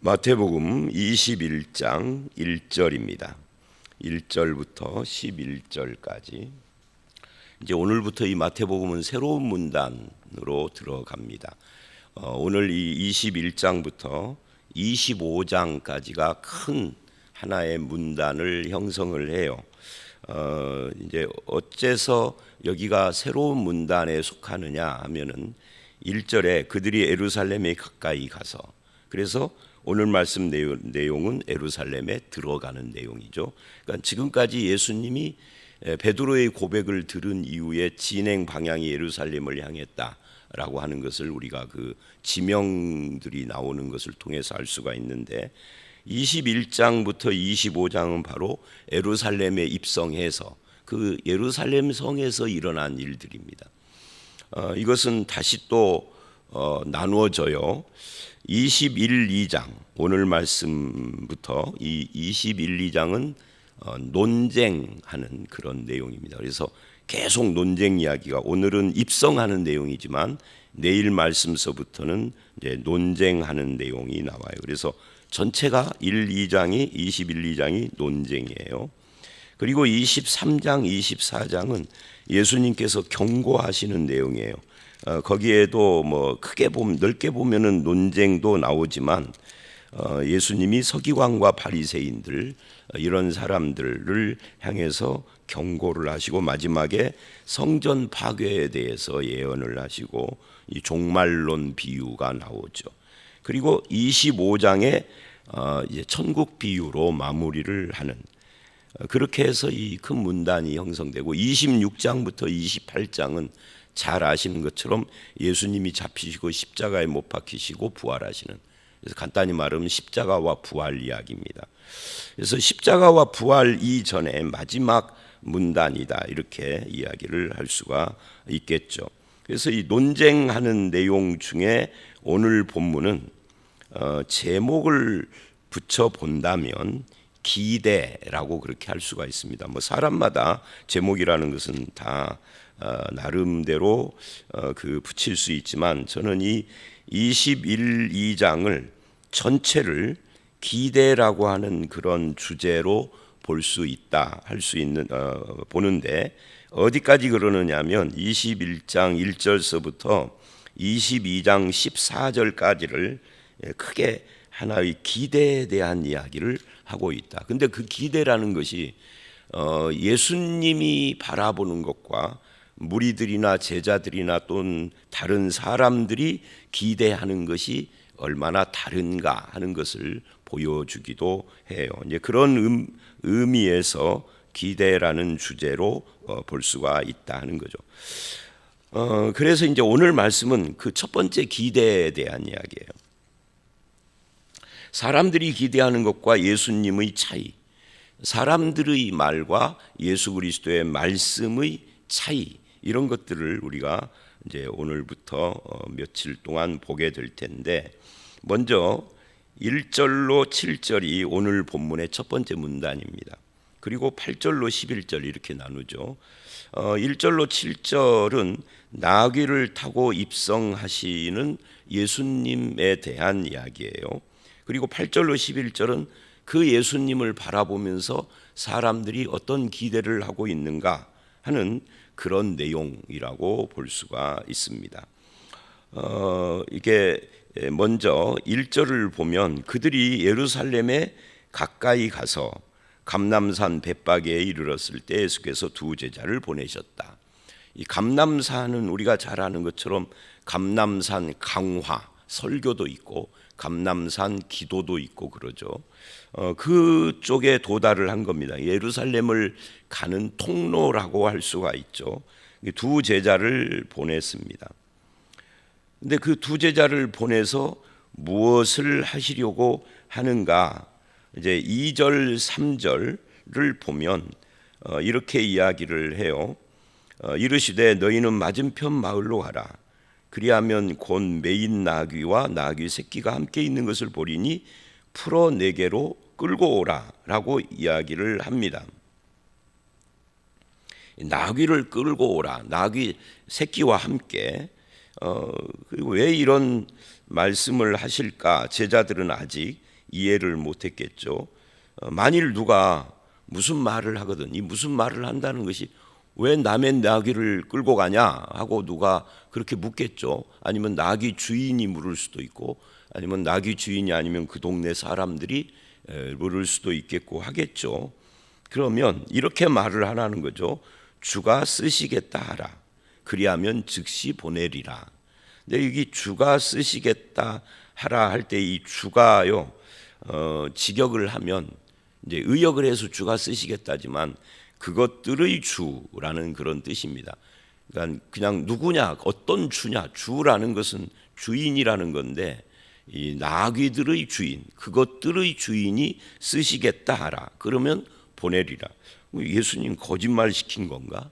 마태복음 21장 1절입니다. 1절부터 11절까지. 이제 오늘부터 이 마태복음은 새로운 문단으로 들어갑니다. 오늘 이 21장부터 25장까지가 큰 하나의 문단을 형성을 해요. 이제 어째서 여기가 새로운 문단에 속하느냐 하면은 1절에 그들이 예루살렘에 가까이 가서, 그래서 오늘 말씀 내용은 예루살렘에 들어가는 내용이죠. 그러니까 지금까지 예수님이 베드로의 고백을 들은 이후에 진행 방향이 예루살렘을 향했다라고 하는 것을 우리가 그 지명들이 나오는 것을 통해서 알 수가 있는데, 21장부터 25장은 바로 예루살렘에 입성해서 그 예루살렘 성에서 일어난 일들입니다. 이것은 다시 또 나누어져요. 21, 2장 오늘 말씀부터 이 21, 2장은 논쟁하는 그런 내용입니다. 그래서 계속 논쟁 이야기가, 오늘은 입성하는 내용이지만 내일 말씀서부터는 이제 논쟁하는 내용이 나와요. 그래서 전체가 21, 2장이 논쟁이에요. 그리고 23장, 24장은 예수님께서 경고하시는 내용이에요. 거기에도 뭐 크게 보면, 넓게 보면은 논쟁도 나오지만 예수님이 서기관과 바리새인들 이런 사람들을 향해서 경고를 하시고 마지막에 성전 파괴에 대해서 예언을 하시고 이 종말론 비유가 나오죠. 그리고 25장에 이제 천국 비유로 마무리를 하는, 그렇게 해서 이 큰 문단이 형성되고 26장부터 28장은 잘 아시는 것처럼 예수님이 잡히시고 십자가에 못 박히시고 부활하시는, 그래서 간단히 말하면 십자가와 부활 이야기입니다. 그래서 십자가와 부활 이전에 마지막 문단이다, 이렇게 이야기를 할 수가 있겠죠. 그래서 이 논쟁하는 내용 중에 오늘 본문은 제목을 붙여 본다면 기대라고 그렇게 할 수가 있습니다. 뭐 사람마다 제목이라는 것은 다 나름대로 그 붙일 수 있지만, 저는 이 21, 2장을 전체를 기대라고 하는 그런 주제로 볼 수 있다, 할 수 있는 보는데, 어디까지 그러느냐면 21장 1절서부터 22장 14절까지를 크게 하나의 기대에 대한 이야기를 하고 있다. 근데 그 기대라는 것이 예수님이 바라보는 것과 무리들이나 제자들이나 또는 다른 사람들이 기대하는 것이 얼마나 다른가 하는 것을 보여주기도 해요. 이제 그런 의미에서 기대라는 주제로 볼 수가 있다 하는 거죠. 그래서 이제 오늘 말씀은 그 첫 번째 기대에 대한 이야기예요. 사람들이 기대하는 것과 예수님의 차이, 사람들의 말과 예수 그리스도의 말씀의 차이, 이런 것들을 우리가 이제 오늘부터 며칠 동안 보게 될 텐데, 먼저 1절로 7절이 오늘 본문의 첫 번째 문단입니다. 그리고 8절로 11절 이렇게 나누죠. 1절로 7절은 나귀를 타고 입성하시는 예수님에 대한 이야기예요. 그리고 8절로 11절은 그 예수님을 바라보면서 사람들이 어떤 기대를 하고 있는가 하는 그런 내용이라고 볼 수가 있습니다. 이게 먼저 1절을 보면 그들이 예루살렘에 가까이 가서 감람산 벳바게에 이르렀을 때 예수께서 두 제자를 보내셨다. 이 감람산은 우리가 잘 아는 것처럼 감람산 강화 설교도 있고 감람산 기도도 있고 그러죠. 그쪽에 도달을 한 겁니다. 예루살렘을 가는 통로라고 할 수가 있죠. 두 제자를 보냈습니다. 근데 그 두 제자를 보내서 무엇을 하시려고 하는가? 이제 2절, 3절을 보면 이렇게 이야기를 해요. 이르시되 너희는 맞은편 마을로 가라. 그리하면 곧 매인 나귀와 나귀 새끼가 함께 있는 것을 보리니 풀어 내게로 끌고 오라 라고 이야기를 합니다. 나귀를 끌고 오라, 나귀 새끼와 함께. 그리고 왜 이런 말씀을 하실까? 제자들은 아직 이해를 못했겠죠. 만일 누가 무슨 말을 하거든, 이 무슨 말을 한다는 것이 왜 남의 나귀를 끌고 가냐 하고 누가 그렇게 묻겠죠. 아니면 나귀 주인이 물을 수도 있고, 아니면 나귀 주인이 아니면 그 동네 사람들이 물을 수도 있겠고 하겠죠. 그러면 이렇게 말을 하라는 거죠. 주가 쓰시겠다 하라. 그리하면 즉시 보내리라. 근데 여기 주가 쓰시겠다 하라 할 때 이 주가요, 직역을 하면 이제 의역을 해서 주가 쓰시겠다지만 그것들의 주라는 그런 뜻입니다. 그러니까 그냥 누구냐, 어떤 주냐, 주라는 것은 주인이라는 건데 이 나귀들의 주인, 그것들의 주인이 쓰시겠다 하라. 그러면 보내리라. 예수님 거짓말 시킨 건가?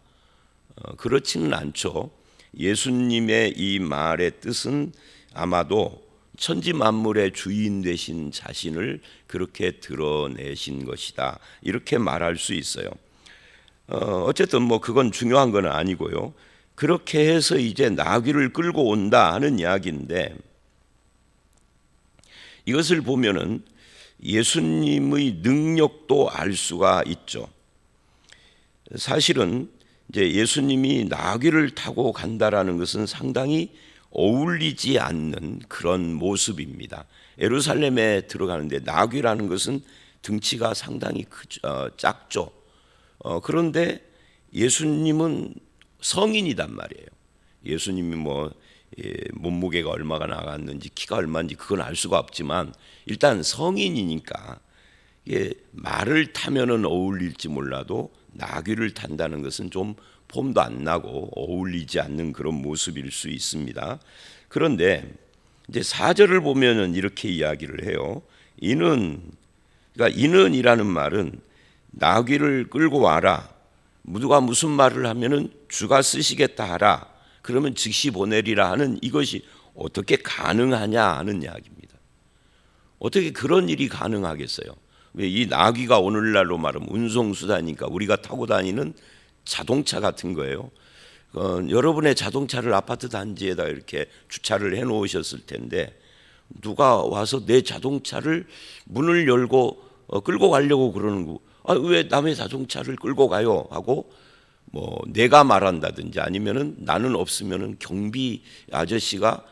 그렇지는 않죠. 예수님의 이 말의 뜻은 아마도 천지 만물의 주인 되신 자신을 그렇게 드러내신 것이다. 이렇게 말할 수 있어요. 어쨌든 뭐 그건 중요한 건 아니고요. 그렇게 해서 이제 나귀를 끌고 온다 하는 이야기인데, 이것을 보면은 예수님의 능력도 알 수가 있죠. 사실은 이제 예수님이 나귀를 타고 간다라는 것은 상당히 어울리지 않는 그런 모습입니다. 예루살렘에 들어가는데 나귀라는 것은 등치가 상당히 작죠. 그런데 예수님은 성인이단 말이에요. 예수님이 몸무게가 얼마가 나갔는지 키가 얼마인지 그건 알 수가 없지만 일단 성인이니까 말을 타면은 어울릴지 몰라도 나귀를 탄다는 것은 좀 폼도 안 나고 어울리지 않는 그런 모습일 수 있습니다. 그런데 이제 4절을 보면은 이렇게 이야기를 해요. 그러니까 이는이라는 말은 나귀를 끌고 와라. 누가 무슨 말을 하면은 주가 쓰시겠다 하라. 그러면 즉시 보내리라 하는 이것이 어떻게 가능하냐 하는 이야기입니다. 어떻게 그런 일이 가능하겠어요? 왜 이 나귀가 오늘날로 말하면 운송수단이니까 우리가 타고 다니는 자동차 같은 거예요. 여러분의 자동차를 아파트 단지에다 이렇게 주차를 해 놓으셨을 텐데 누가 와서 내 자동차를 문을 열고 끌고 가려고 그러는 거. 왜 남의 자동차를 끌고 가요? 하고 내가 말한다든지 아니면은 나는 없으면은 경비 아저씨가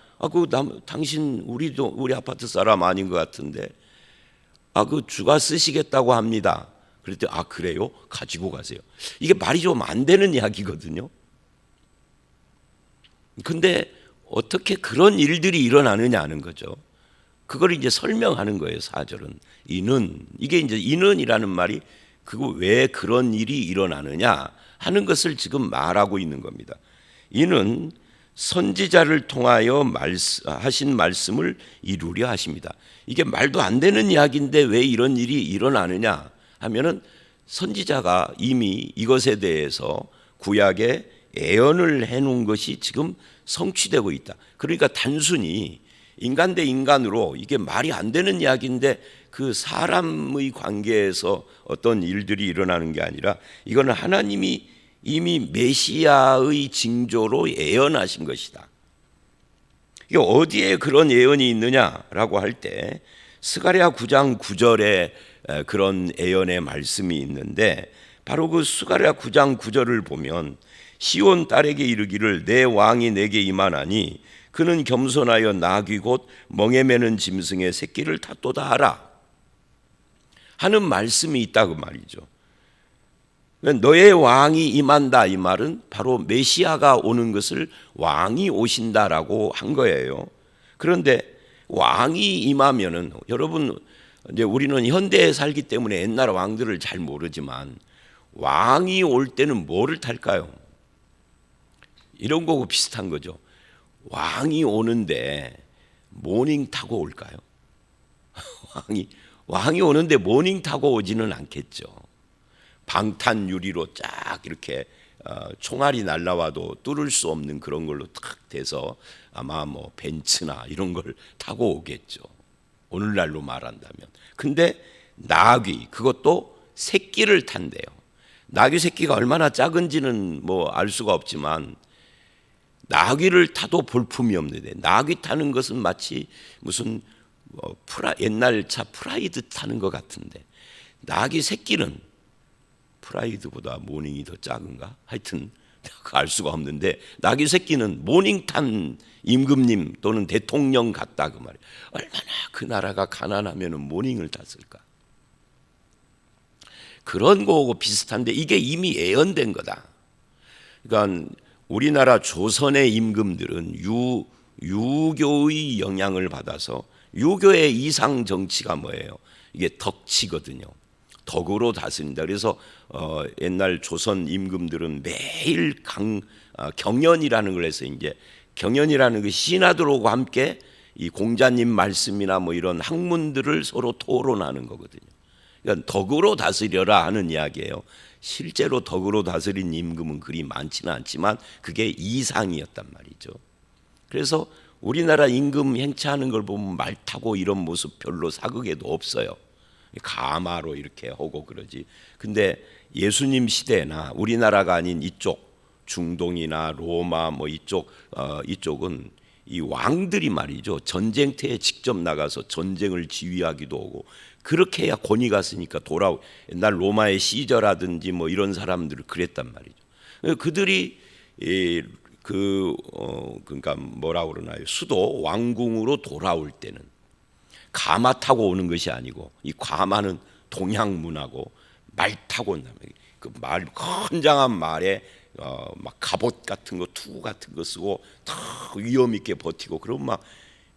당신 우리 아파트 사람 아닌 것 같은데 그 주가 쓰시겠다고 합니다. 그랬더니 그래요? 가지고 가세요. 이게 말이 좀 안 되는 이야기거든요. 근데 어떻게 그런 일들이 일어나느냐 하는 거죠. 그걸 이제 설명하는 거예요. 4절은 이게 이제 이는이라는 말이 그거 왜 그런 일이 일어나느냐 하는 것을 지금 말하고 있는 겁니다. 이는 선지자를 통하여 하신 말씀을 이루려 하십니다. 이게 말도 안 되는 이야기인데 왜 이런 일이 일어나느냐 하면은 선지자가 이미 이것에 대해서 구약에 예언을 해놓은 것이 지금 성취되고 있다. 그러니까 단순히 인간 대 인간으로 이게 말이 안 되는 이야기인데 그 사람의 관계에서 어떤 일들이 일어나는 게 아니라 이거는 하나님이 이미 메시아의 징조로 예언하신 것이다. 이게 어디에 그런 예언이 있느냐라고 할 때 스가랴 9장 9절에 그런 예언의 말씀이 있는데 바로 그 스가랴 9장 9절을 보면 시온 딸에게 이르기를 내 왕이 내게 임하나니 그는 겸손하여 나귀 곧 멍에 매는 짐승의 새끼를 탔도다 하라 하는 말씀이 있다 그 말이죠. 너의 왕이 임한다 이 말은 바로 메시아가 오는 것을 왕이 오신다라고 한 거예요. 그런데 왕이 임하면은 여러분 이제 우리는 현대에 살기 때문에 옛날 왕들을 잘 모르지만 왕이 올 때는 뭐를 탈까요? 이런 거고 비슷한 거죠. 왕이 오는데 모닝 타고 올까요? 왕이 오는데 모닝 타고 오지는 않겠죠. 방탄 유리로 쫙 이렇게 총알이 날라와도 뚫을 수 없는 그런 걸로 탁 돼서 아마 벤츠나 이런 걸 타고 오겠죠. 오늘날로 말한다면. 근데 나귀 그것도 새끼를 탄대요. 나귀 새끼가 얼마나 작은지는 알 수가 없지만 나귀를 타도 볼품이 없는데 나귀 타는 것은 마치 무슨 옛날 차 프라이드 타는 것 같은데 낙이 새끼는 프라이드보다 모닝이 더 작은가? 하여튼 알 수가 없는데 낙이 새끼는 모닝 탄 임금님 또는 대통령 같다 그 말이에요. 얼마나 그 나라가 가난하면 모닝을 탔을까? 그런 거하고 비슷한데 이게 이미 예언된 거다. 그러니까 우리나라 조선의 임금들은 유교의 영향을 받아서 유교의 이상 정치가 뭐예요? 이게 덕치거든요. 덕으로 다스린다. 그래서 옛날 조선 임금들은 매일 경연이라는 걸 해서 이제 경연이라는 그 신하들하고 함께 이 공자님 말씀이나 뭐 이런 학문들을 서로 토론하는 거거든요. 그러니까 덕으로 다스려라 하는 이야기예요. 실제로 덕으로 다스린 임금은 그리 많지는 않지만 그게 이상이었단 말이죠. 그래서 우리나라 임금 행차하는 걸 보면 말 타고 이런 모습 별로 사극에도 없어요. 가마로 이렇게 하고 그러지. 근데 예수님 시대나 우리나라가 아닌 이쪽 중동이나 로마 뭐 이쪽은 이 왕들이 말이죠. 전쟁터에 직접 나가서 전쟁을 지휘하기도 하고 그렇게 해야 권위가 있으니까 옛날 로마의 시저라든지 뭐 이런 사람들을 그랬단 말이죠. 그들이 그러니까 뭐라 그러나요? 수도 왕궁으로 돌아올 때는 가마 타고 오는 것이 아니고 이 가마는 동양 문화고 말 타고 온다면 그 말 건장한 말에 막 갑옷 같은 거 투구 같은 거 쓰고 다 위험 있게 버티고 그러면 막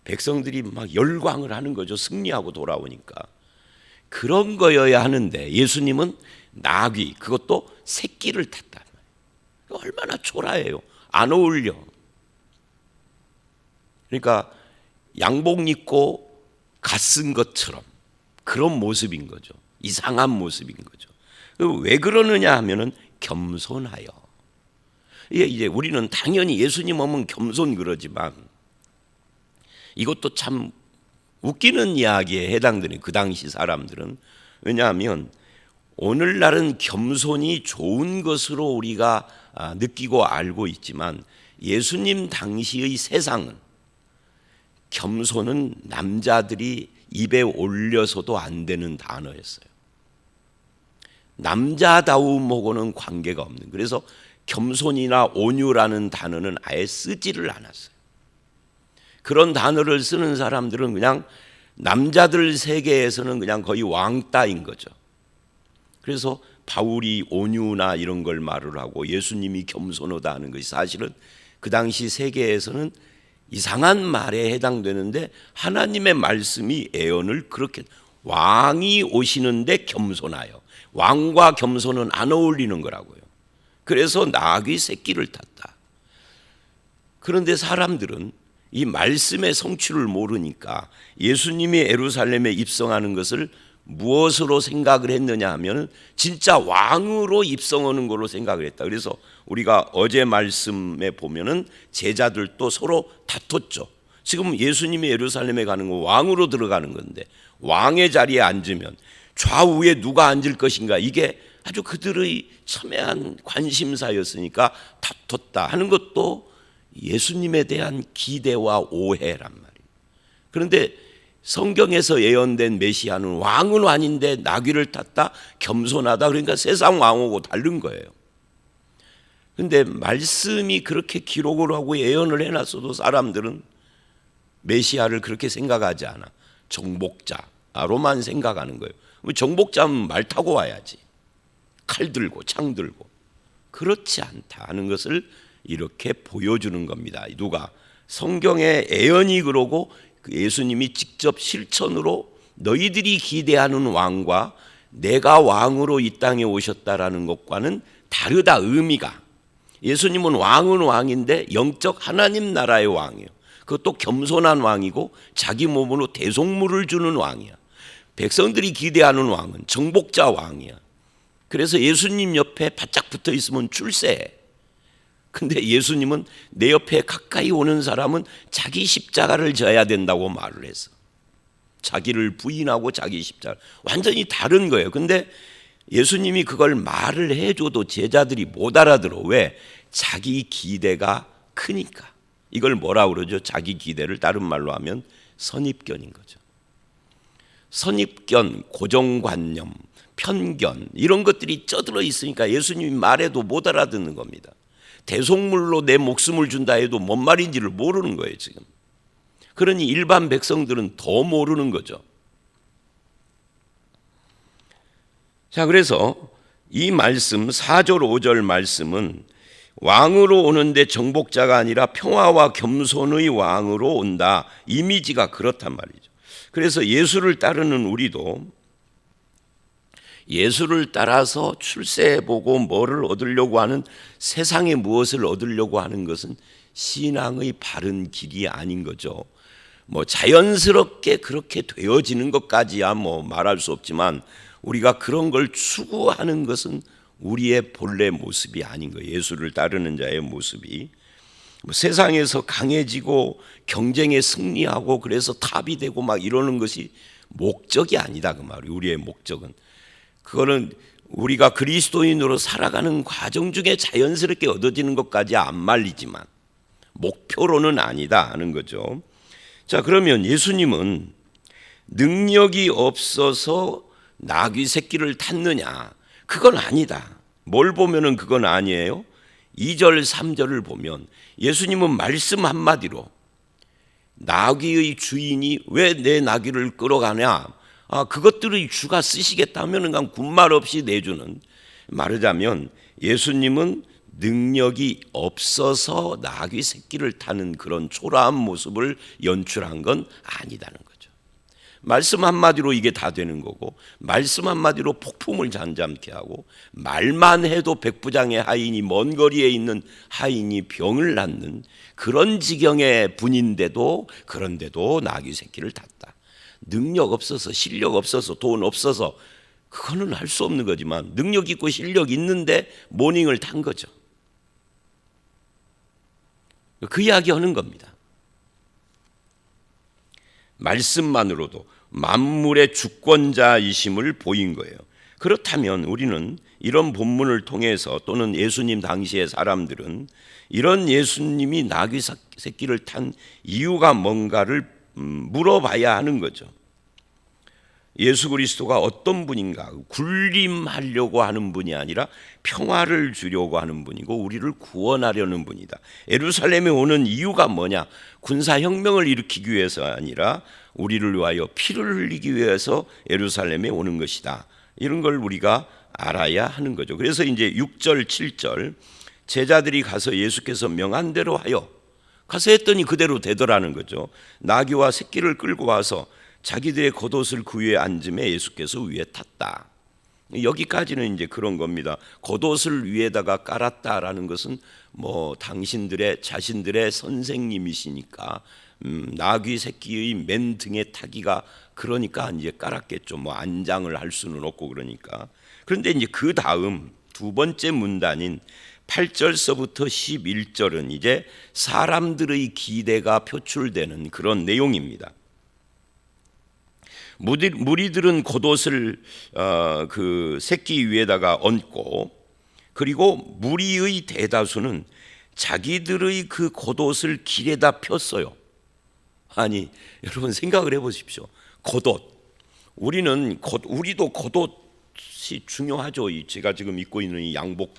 백성들이 막 열광을 하는 거죠. 승리하고 돌아오니까 그런 거여야 하는데 예수님은 나귀 그것도 새끼를 탔다. 얼마나 초라해요. 안 어울려. 그러니까 양복 입고 갓쓴 것처럼 그런 모습인 거죠. 이상한 모습인 거죠. 왜 그러느냐 하면은 겸손하여. 이제 우리는 당연히 예수님 오면 겸손 그러지만 이것도 참 웃기는 이야기에 해당되는 그 당시 사람들은 왜냐하면 오늘날은 겸손이 좋은 것으로 우리가 느끼고 알고 있지만 예수님 당시의 세상은 겸손은 남자들이 입에 올려서도 안 되는 단어였어요. 남자다움하고는 관계가 없는. 그래서 겸손이나 온유라는 단어는 아예 쓰지를 않았어요. 그런 단어를 쓰는 사람들은 그냥 남자들 세계에서는 그냥 거의 왕따인 거죠. 그래서 바울이 온유나 이런 걸 말을 하고 예수님이 겸손하다 하는 것이 사실은 그 당시 세계에서는 이상한 말에 해당되는데 하나님의 말씀이 예언을 그렇게 왕이 오시는데 겸손하여 왕과 겸손은 안 어울리는 거라고요. 그래서 나귀 새끼를 탔다. 그런데 사람들은 이 말씀의 성취를 모르니까 예수님이 예루살렘에 입성하는 것을 무엇으로 생각을 했느냐 하면 진짜 왕으로 입성하는 걸로 생각을 했다. 그래서 우리가 어제 말씀에 보면은 제자들도 서로 다퉜죠. 지금 예수님이 예루살렘에 가는 건 왕으로 들어가는 건데 왕의 자리에 앉으면 좌우에 누가 앉을 것인가 이게 아주 그들의 첨예한 관심사였으니까 다퉜다 하는 것도 예수님에 대한 기대와 오해란 말이에요. 그런데 성경에서 예언된 메시아는 왕은 아닌데 나귀를 탔다, 겸손하다. 그러니까 세상 왕하고 다른 거예요. 그런데 말씀이 그렇게 기록을 하고 예언을 해놨어도 사람들은 메시아를 그렇게 생각하지 않아. 정복자로만 생각하는 거예요. 정복자면 말 타고 와야지. 칼 들고 창 들고. 그렇지 않다 하는 것을 이렇게 보여주는 겁니다. 누가? 성경의 예언이 그러고 예수님이 직접 실천으로 너희들이 기대하는 왕과 내가 왕으로 이 땅에 오셨다라는 것과는 다르다. 의미가. 예수님은 왕은 왕인데 영적 하나님 나라의 왕이에요. 그것도 겸손한 왕이고 자기 몸으로 대속물을 주는 왕이야. 백성들이 기대하는 왕은 정복자 왕이야. 그래서 예수님 옆에 바짝 붙어 있으면 출세해. 근데 예수님은 내 옆에 가까이 오는 사람은 자기 십자가를 져야 된다고 말을 했어. 자기를 부인하고 자기 십자가. 완전히 다른 거예요. 근데 예수님이 그걸 말을 해줘도 제자들이 못 알아들어. 왜? 자기 기대가 크니까. 이걸 뭐라 그러죠? 자기 기대를 다른 말로 하면 선입견인 거죠. 선입견, 고정관념, 편견 이런 것들이 쩌들어 있으니까 예수님이 말해도 못 알아듣는 겁니다. 대속물로 내 목숨을 준다 해도 뭔 말인지를 모르는 거예요 지금. 그러니 일반 백성들은 더 모르는 거죠. 자, 그래서 이 말씀 4절 5절 말씀은 왕으로 오는데 정복자가 아니라 평화와 겸손의 왕으로 온다. 이미지가 그렇단 말이죠. 그래서 예수를 따르는 우리도 예수를 따라서 출세해보고 뭐를 얻으려고 하는, 세상에 무엇을 얻으려고 하는 것은 신앙의 바른 길이 아닌 거죠. 뭐 자연스럽게 그렇게 되어지는 것까지야 뭐 말할 수 없지만 우리가 그런 걸 추구하는 것은 우리의 본래 모습이 아닌 거예요. 예수를 따르는 자의 모습이 뭐 세상에서 강해지고 경쟁에 승리하고 그래서 탑이 되고 막 이러는 것이 목적이 아니다 그 말이에요. 우리의 목적은 그거는 우리가 그리스도인으로 살아가는 과정 중에 자연스럽게 얻어지는 것까지 안 말리지만 목표로는 아니다 하는 거죠. 자, 그러면 예수님은 능력이 없어서 나귀 새끼를 탔느냐? 그건 아니다. 뭘 보면은 그건 아니에요. 2절 3절을 보면 예수님은 말씀 한마디로 나귀의 주인이 왜 내 나귀를 끌어가냐? 그것들의 주가 쓰시겠다면 그냥 군말 없이 내주는, 말하자면 예수님은 능력이 없어서 나귀 새끼를 타는 그런 초라한 모습을 연출한 건 아니다는 거죠. 말씀 한마디로 이게 다 되는 거고, 말씀 한마디로 폭풍을 잠잠케 하고, 말만 해도 백부장의 하인이, 먼 거리에 있는 하인이 병을 낫는 그런 지경의 분인데도, 그런데도 나귀 새끼를 탔다. 능력 없어서, 실력 없어서, 돈 없어서 그거는 할 수 없는 거지만 능력 있고 실력 있는데 모닝을 탄 거죠. 그 이야기 하는 겁니다. 말씀만으로도 만물의 주권자이심을 보인 거예요. 그렇다면 우리는 이런 본문을 통해서, 또는 예수님 당시의 사람들은 이런 예수님이 나귀 새끼를 탄 이유가 뭔가를 물어봐야 하는 거죠. 예수 그리스도가 어떤 분인가? 군림하려고 하는 분이 아니라 평화를 주려고 하는 분이고 우리를 구원하려는 분이다. 예루살렘에 오는 이유가 뭐냐? 군사혁명을 일으키기 위해서 아니라 우리를 위하여 피를 흘리기 위해서 예루살렘에 오는 것이다. 이런 걸 우리가 알아야 하는 거죠. 그래서 이제 6절 7절 제자들이 가서 예수께서 명한 대로 하여, 가서 했더니 그대로 되더라는 거죠. 나귀와 새끼를 끌고 와서 자기들의 겉옷을 그 위에 앉음에 예수께서 위에 탔다. 여기까지는 이제 그런 겁니다. 겉옷을 위에다가 깔았다라는 것은 뭐 당신들의 자신들의 선생님이시니까 나귀 새끼의 맨 등에 타기가, 그러니까 이제 깔았겠죠. 뭐 안장을 할 수는 없고 그러니까. 그런데 이제 그 다음 두 번째 문단인 8절서부터 11절은 이제 사람들의 기대가 표출되는 그런 내용입니다. 무리들은 겉옷을 그 새끼 위에다가 얹고, 그리고 무리의 대다수는 자기들의 그 겉옷을 길에다 폈어요. 아니 여러분 생각을 해보십시오. 겉옷, 우리도 겉옷이 중요하죠. 제가 지금 입고 있는 이 양복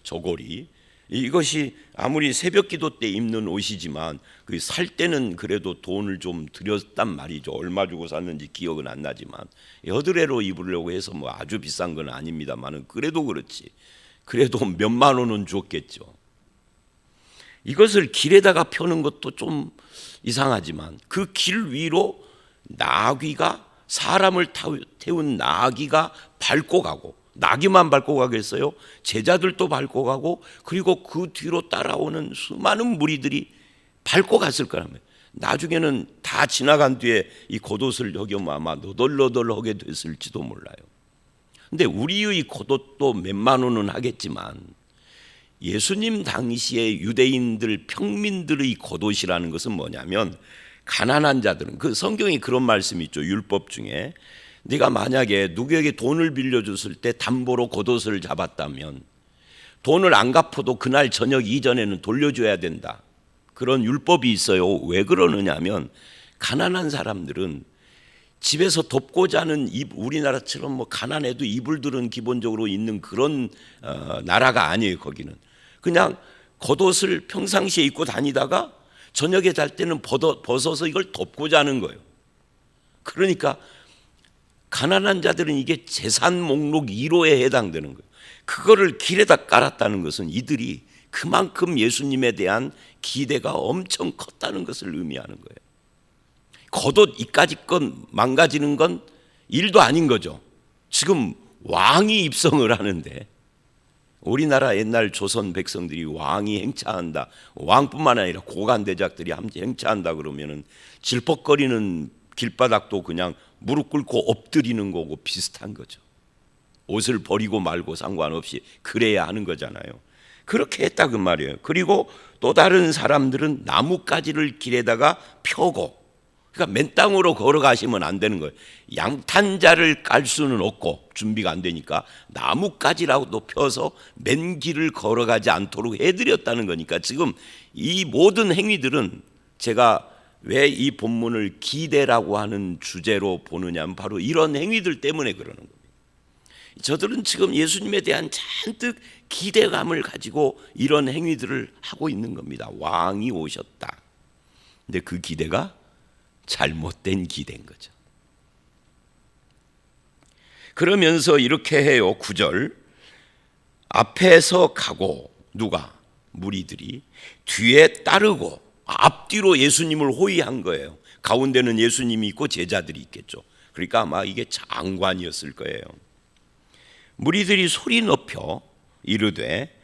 저고리, 이것이 아무리 새벽기도 때 입는 옷이지만 그 살 때는 그래도 돈을 좀 들였단 말이죠. 얼마 주고 샀는지 기억은 안 나지만 여드레로 입으려고 해서 뭐 아주 비싼 건 아닙니다만은 그래도 그렇지, 그래도 몇만 원은 줬겠죠. 이것을 길에다가 펴는 것도 좀 이상하지만 그 길 위로 나귀가, 사람을 태운 나귀가 밟고 가고, 나귀만 밟고 가겠어요? 제자들도 밟고 가고, 그리고 그 뒤로 따라오는 수많은 무리들이 밟고 갔을 거라면, 나중에는 다 지나간 뒤에 이 겉옷을 여기 아마 너덜너덜하게 됐을지도 몰라요. 근데 우리의 겉옷도 몇만 원은 하겠지만 예수님 당시의 유대인들, 평민들의 겉옷이라는 것은 뭐냐면, 가난한 자들은, 그 성경에 그런 말씀이 있죠. 율법 중에 네가 만약에 누구에게 돈을 빌려줬을 때 담보로 겉옷을 잡았다면 돈을 안 갚아도 그날 저녁 이전에는 돌려줘야 된다. 그런 율법이 있어요. 왜 그러느냐면 가난한 사람들은 집에서 덮고 자는 우리나라처럼 뭐 가난해도 이불들은 기본적으로 있는 그런 나라가 아니에요. 거기는 그냥 겉옷을 평상시에 입고 다니다가 저녁에 잘 때는 벗어서 이걸 덮고 자는 거예요. 그러니까 가난한 자들은 이게 재산 목록 1호에 해당되는 거예요. 그거를 길에다 깔았다는 것은 이들이 그만큼 예수님에 대한 기대가 엄청 컸다는 것을 의미하는 거예요. 겉옷 이까지 건 망가지는 건 일도 아닌 거죠. 지금 왕이 입성을 하는데, 우리나라 옛날 조선 백성들이 왕이 행차한다, 왕뿐만 아니라 고관대작들이 함께 행차한다 그러면은 질퍽거리는 길바닥도 그냥 무릎 꿇고 엎드리는 거고 비슷한 거죠. 옷을 버리고 말고 상관없이 그래야 하는 거잖아요. 그렇게 했다 그 말이에요. 그리고 또 다른 사람들은 나뭇가지를 길에다가 펴고, 그러니까 맨 땅으로 걸어가시면 안 되는 거예요. 양탄자를 깔 수는 없고 준비가 안 되니까 나뭇가지라도 펴서 맨 길을 걸어가지 않도록 해드렸다는 거니까, 지금 이 모든 행위들은 제가 왜 이 본문을 기대라고 하는 주제로 보느냐면 바로 이런 행위들 때문에 그러는 겁니다. 저들은 지금 예수님에 대한 잔뜩 기대감을 가지고 이런 행위들을 하고 있는 겁니다. 왕이 오셨다. 근데 그 기대가 잘못된 기대인 거죠. 그러면서 이렇게 해요. 9절, 앞에서 가고, 누가? 무리들이 뒤에 따르고, 앞뒤로 예수님을 호위한 거예요. 가운데는 예수님이 있고 제자들이 있겠죠. 그러니까 아마 이게 장관이었을 거예요. 무리들이 소리 높여 이르되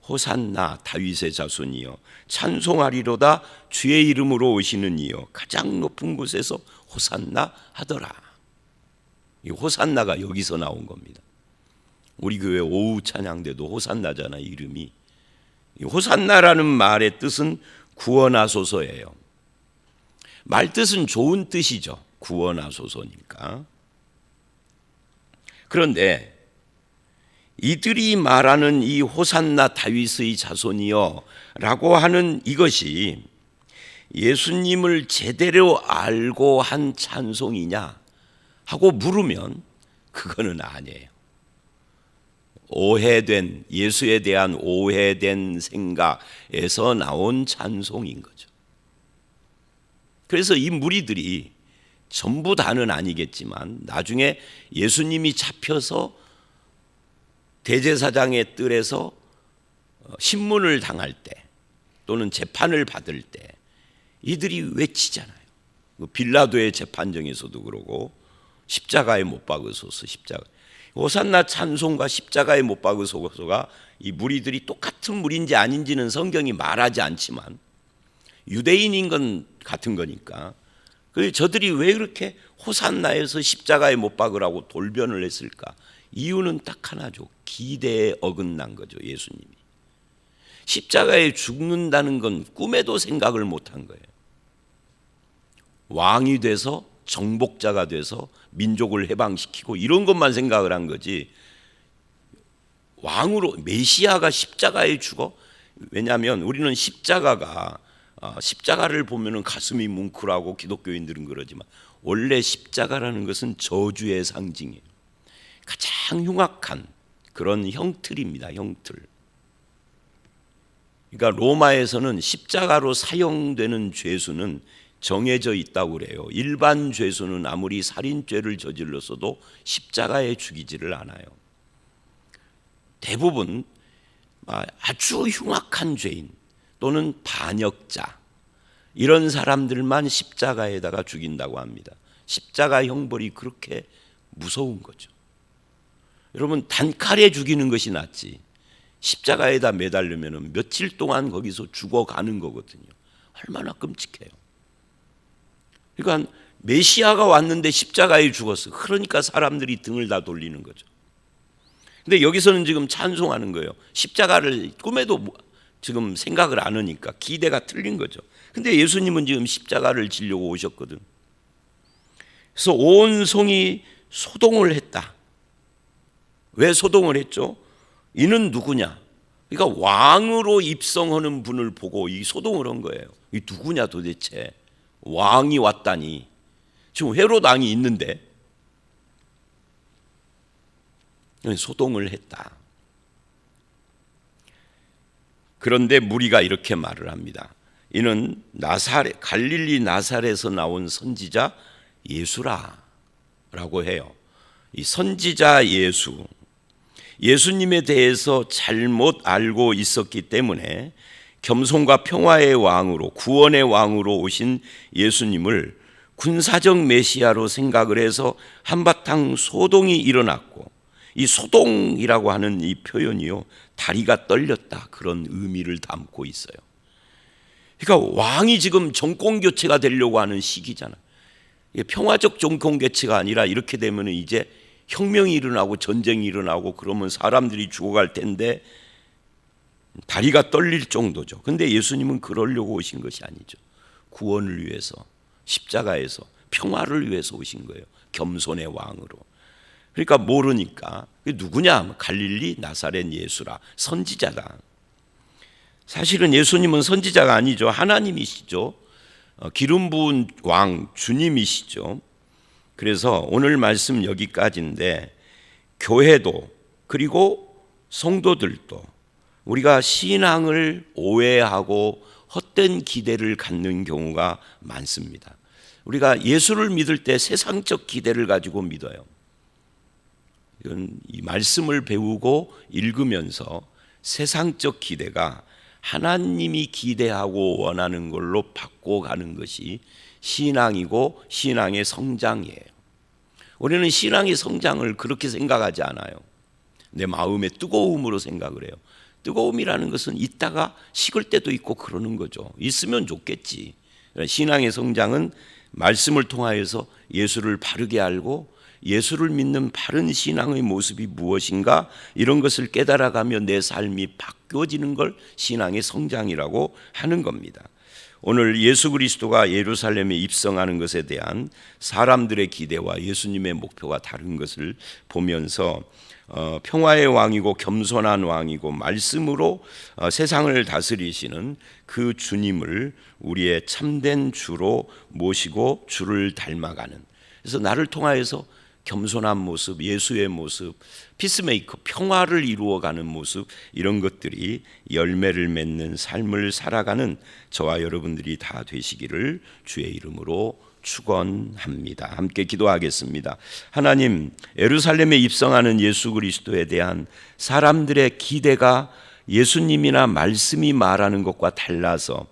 호산나 다윗의 자손이여 찬송하리로다 주의 이름으로 오시는 이여 가장 높은 곳에서 호산나 하더라. 이 호산나가 여기서 나온 겁니다. 우리 교회 오후 찬양대도 호산나잖아, 이름이. 이 호산나라는 말의 뜻은 구원하소서예요. 말 뜻은 좋은 뜻이죠. 구원하소서니까. 그런데 이들이 말하는 이 호산나 다윗의 자손이여 라고 하는 이것이 예수님을 제대로 알고 한 찬송이냐 하고 물으면 그거는 아니에요. 오해된, 예수에 대한 오해된 생각에서 나온 찬송인 거죠. 그래서 이 무리들이 전부 다는 아니겠지만 나중에 예수님이 잡혀서 대제사장의 뜰에서 신문을 당할 때 또는 재판을 받을 때 이들이 외치잖아요. 빌라도의 재판정에서도 그러고 십자가에 못 박으소서, 십자가. 호산나 찬송과 십자가에 못 박으소서가 이 무리들이 똑같은 무리인지 아닌지는 성경이 말하지 않지만 유대인인 건 같은 거니까, 그래서 저들이 왜 그렇게 호산나에서 십자가에 못 박으라고 돌변을 했을까? 이유는 딱 하나죠. 기대에 어긋난 거죠. 예수님이 십자가에 죽는다는 건 꿈에도 생각을 못한 거예요. 왕이 돼서 정복자가 돼서 민족을 해방시키고 이런 것만 생각을 한 거지, 왕으로 메시아가 십자가에 죽어? 왜냐하면 우리는 십자가를 보면은 가슴이 뭉클하고 기독교인들은 그러지만 원래 십자가라는 것은 저주의 상징이에요. 가장 흉악한 그런 형틀입니다. 형틀. 그러니까 로마에서는 십자가로 사용되는 죄수는 정해져 있다고 그래요. 일반 죄수는 아무리 살인죄를 저질렀어도 십자가에 죽이지를 않아요. 대부분 아주 흉악한 죄인 또는 반역자, 이런 사람들만 십자가에다가 죽인다고 합니다. 십자가 형벌이 그렇게 무서운 거죠. 여러분, 단칼에 죽이는 것이 낫지 십자가에다 매달리면 며칠 동안 거기서 죽어가는 거거든요. 얼마나 끔찍해요. 그러니까 메시아가 왔는데 십자가에 죽었어. 그러니까 사람들이 등을 다 돌리는 거죠. 근데 여기서는 지금 찬송하는 거예요. 십자가를 꿈에도 지금 생각을 안 하니까 기대가 틀린 거죠. 근데 예수님은 지금 십자가를 지려고 오셨거든. 그래서 온 성이 소동을 했다. 왜 소동을 했죠? 이는 누구냐? 그러니까 왕으로 입성하는 분을 보고 이 소동을 한 거예요. 이 누구냐 도대체? 왕이 왔다니. 지금 헤롯 왕이 있는데 소동을 했다. 그런데 무리가 이렇게 말을 합니다. 이는 갈릴리 나사렛에서 나온 선지자 예수라라고 해요. 이 선지자 예수님에 대해서 잘못 알고 있었기 때문에 겸손과 평화의 왕으로, 구원의 왕으로 오신 예수님을 군사적 메시아로 생각을 해서 한바탕 소동이 일어났고, 이 소동이라고 하는 이 표현이요, 다리가 떨렸다, 그런 의미를 담고 있어요. 그러니까 왕이 지금 정권 교체가 되려고 하는 시기잖아요. 평화적 정권 교체가 아니라 이렇게 되면 이제 혁명이 일어나고 전쟁이 일어나고 그러면 사람들이 죽어갈 텐데 다리가 떨릴 정도죠. 근데 예수님은 그러려고 오신 것이 아니죠. 구원을 위해서, 십자가에서 평화를 위해서 오신 거예요. 겸손의 왕으로. 그러니까 모르니까 누구냐? 갈릴리 나사렛 예수라, 선지자다. 사실은 예수님은 선지자가 아니죠. 하나님이시죠. 기름 부은 왕 주님이시죠. 그래서 오늘 말씀 여기까지인데, 교회도 그리고 성도들도 우리가 신앙을 오해하고 헛된 기대를 갖는 경우가 많습니다. 우리가 예수를 믿을 때 세상적 기대를 가지고 믿어요. 이건 이 말씀을 배우고 읽으면서 세상적 기대가 하나님이 기대하고 원하는 걸로 바꿔가는 것이 신앙이고 신앙의 성장이에요. 우리는 신앙의 성장을 그렇게 생각하지 않아요. 내 마음의 뜨거움으로 생각을 해요. 뜨거움이라는 것은 있다가 식을 때도 있고 그러는 거죠. 있으면 좋겠지. 신앙의 성장은 말씀을 통하여서 예수를 바르게 알고 예수를 믿는 바른 신앙의 모습이 무엇인가, 이런 것을 깨달아가며 내 삶이 바뀌어지는 걸 신앙의 성장이라고 하는 겁니다. 오늘 예수 그리스도가 예루살렘에 입성하는 것에 대한 사람들의 기대와 예수님의 목표가 다른 것을 보면서 평화의 왕이고 겸손한 왕이고 말씀으로 세상을 다스리시는 그 주님을 우리의 참된 주로 모시고 주를 닮아가는, 그래서 나를 통하여서 겸손한 모습, 예수의 모습, 피스메이커, 평화를 이루어가는 모습, 이런 것들이 열매를 맺는 삶을 살아가는 저와 여러분들이 다 되시기를 주의 이름으로 축원합니다. 함께 기도하겠습니다. 하나님, 예루살렘에 입성하는 예수 그리스도에 대한 사람들의 기대가 예수님이나 말씀이 말하는 것과 달라서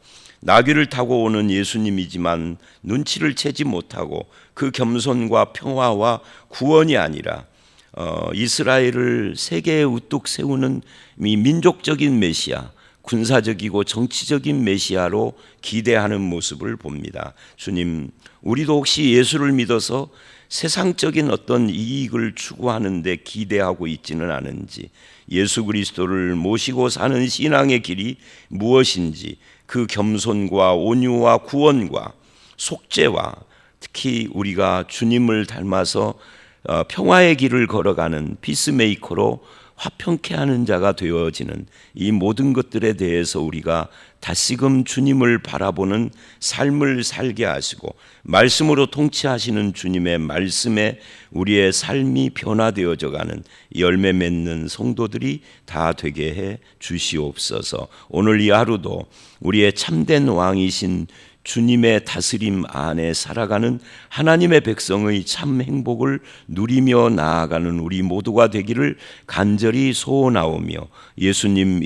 나귀를 타고 오는 예수님이지만 눈치를 채지 못하고 그 겸손과 평화와 구원이 아니라 이스라엘을 세계에 우뚝 세우는 이 민족적인 메시아, 군사적이고 정치적인 메시아로 기대하는 모습을 봅니다. 주님, 우리도 혹시 예수를 믿어서 세상적인 어떤 이익을 추구하는데 기대하고 있지는 않은지, 예수 그리스도를 모시고 사는 신앙의 길이 무엇인지, 그 겸손과 온유와 구원과 속죄와 특히 우리가 주님을 닮아서 평화의 길을 걸어가는 피스메이커로 화평케 하는 자가 되어지는 이 모든 것들에 대해서 우리가 다시금 주님을 바라보는 삶을 살게 하시고 말씀으로 통치하시는 주님의 말씀에 우리의 삶이 변화되어져 가는 열매 맺는 성도들이 다 되게 해 주시옵소서. 오늘 이 하루도 우리의 참된 왕이신 주님의 다스림 안에 살아가는 하나님의 백성의 참 행복을 누리며 나아가는 우리 모두가 되기를 간절히 소원하오며 예수님